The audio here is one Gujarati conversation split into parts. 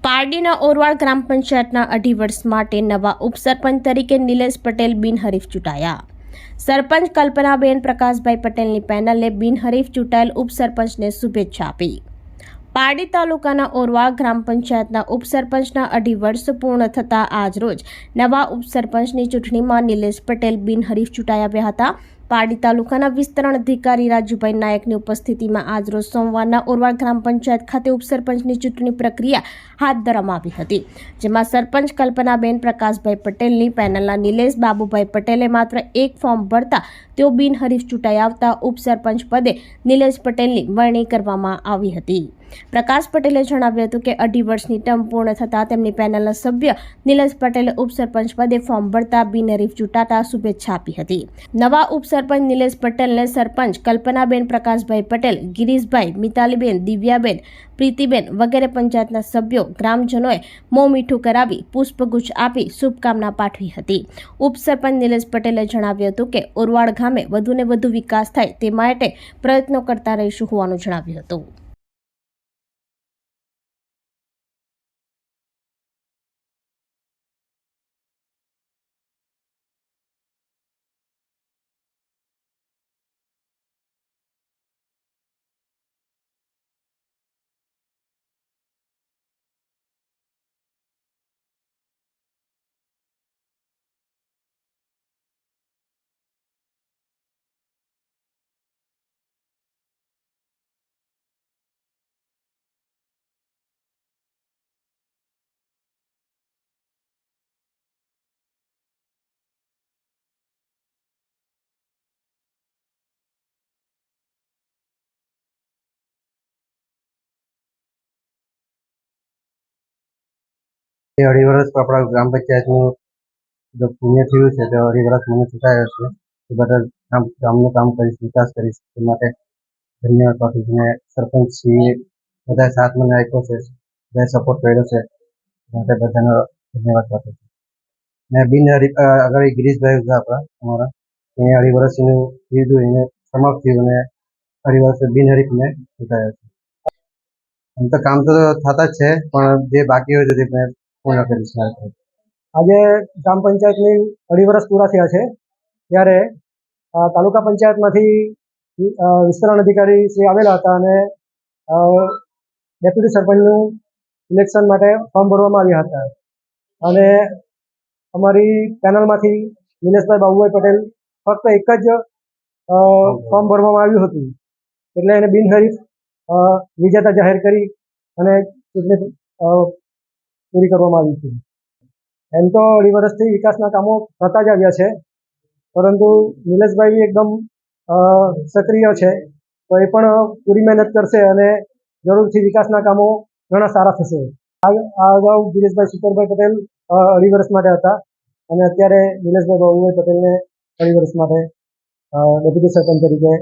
પારડીના ઓરવાડ ગ્રામ પંચાયતના 2.5 વર્ષ માટે નવા ઉપસરપંચ તરીકે નિલેશ પટેલ બિનહરીફ ચૂંટાયા। સરપંચ કલ્પનાબેન પ્રકાશભાઈ પટેલની પેનલે બિનહરીફ ચૂંટાયેલ ઉપસરપંચને શુભેચ્છા આપી। પારડી તાલુકાના ઓરવાડ ગ્રામ પંચાયતના ઉપસરપંચના 2.5 વર્ષ પૂર્ણ થતા આજરોજ નવા ઉપસરપંચની ચૂંટણીમાં નિલેશ પટેલ બિનહરીફ ચૂંટાઈ આવ્યા હતા। પારડી તાલુકાના વિસ્તરણ અધિકારી રાજુભાઈ નાયકની ઉપસ્થિતિમાં આજરોજ સોમવારના ઓરવાડ ગ્રામ પંચાયત ખાતે ઉપસરપંચની ચૂંટણી પ્રક્રિયા હાથ ધરવામાં આવી હતી, જેમાં સરપંચ કલ્પનાબેન પ્રકાશભાઈ પટેલની પેનલના નિલેશ બાબુભાઈ પટેલે માત્ર એક ફોર્મ ભરતા તેઓ બિનહરીફ ચૂંટાઈ આવતા ઉપસરપંચ પદે નિલેશ પટેલની વરણી કરવામાં આવી હતી। પ્રકાશ પટેલે જણાવ્યું હતું કે 2.5 વર્ષની ટર્મ પૂર્ણ થતાં તેમની પેનલના સભ્ય નિલેશ પટેલે ઉપસરપંચ પદે ફોર્મ ભરતા બિનહરીફ ચૂંટાતા શુભેચ્છા આપી હતી। નવા ઉપસરપંચ નિલેશ પટેલને સરપંચ કલ્પનાબેન પ્રકાશભાઈ પટેલ, ગિરીશભાઈ, મિતાલીબેન, દિવ્યાબેન, પ્રીતિબેન વગેરે પંચાયતના સભ્યો, ગ્રામજનોએ મોં મીઠું કરાવી પુષ્પગુચ્છ આપી શુભકામના પાઠવી હતી। ઉપસરપંચ નિલેશ પટેલે જણાવ્યું હતું કે ઓરવાડ ગામે વધુને વધુ વિકાસ થાય તે માટે પ્રયત્નો કરતા રહીશું હોવાનું જણાવ્યું હતું। એ 2.5 વર્ષ આપણા ગ્રામ પંચાયતનું જો પુણ્ય થયું છે તો 2.5 વર્ષ મને ચૂંટાયો છે એ બદલ ગામનું કામ કરીશ, વિકાસ કરીશ એ માટે ધન્યવાદ પાઠવું છું। અને સરપંચશ્રીએ બધા સાથ મને આપ્યો છે, બધા સપોર્ટ કર્યો છે માટે બધાનો ધન્યવાદ પાઠવું છું। ને બિનહરીફ આગળ ગિરીશભાઈ હતા આપણા અમારા, એને 2.5 વર્ષ એનું લીધું, એને સમાપ્ત થયું અને 2.5 વર્ષ બિનહરીફ મેં ચૂંટાયો છે। આમ તો કામ તો થતા જ છે પણ જે બાકી હોય તો તે મેં પૂર્ણ કરીશ। આજે ગ્રામ પંચાયતની 2.5 વર્ષ પૂરા થયા છે ત્યારે તાલુકા પંચાયતમાંથી વિસ્તરણ અધિકારી શ્રી આવેલા હતા અને ડેપ્યુટી સરપંચનું ઇલેક્શન માટે ફોર્મ ભરવામાં આવ્યા હતા અને અમારી પેનલમાંથી નિલેશભાઈ બાબુભાઈ પટેલ ફક્ત એક જ ફોર્મ ભરવામાં આવ્યું હતું એટલે એને બિનહરીફ વિજેતા જાહેર કરી અને ચૂંટણી પૂરી કરવામાં આવી હતી। એમ તો 2.5 વર્ષથી વિકાસના કામો થતા જ આવ્યા છે, પરંતુ નિલેશભાઈ એકદમ સક્રિય છે તો એ પણ પૂરી મહેનત કરશે અને જરૂરથી વિકાસના કામો ઘણા સારા થશે। આ અગાઉ ગિરીશભાઈ સુપરભાઈ પટેલ 2.5 વર્ષ માટે હતા અને અત્યારે નિલેશભાઈ બાબુભાઈ પટેલને 2.5 વર્ષ માટે ડેપ્યુટી સરપંચ તરીકે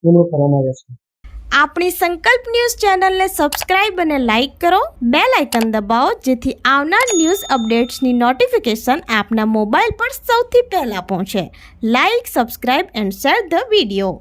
નિમણૂક કરવામાં આવ્યા છે। આપણી સંકલ્પ ન્યૂઝ ચેનલને સબસ્ક્રાઇબ અને લાઇક કરો, બેલ આઇકન દબાવો જેથી આવનાર ન્યૂઝ અપડેટ્સની નોટિફિકેશન આપના મોબાઈલ પર સૌથી પહેલા પહોંચે। Like, subscribe and share the video.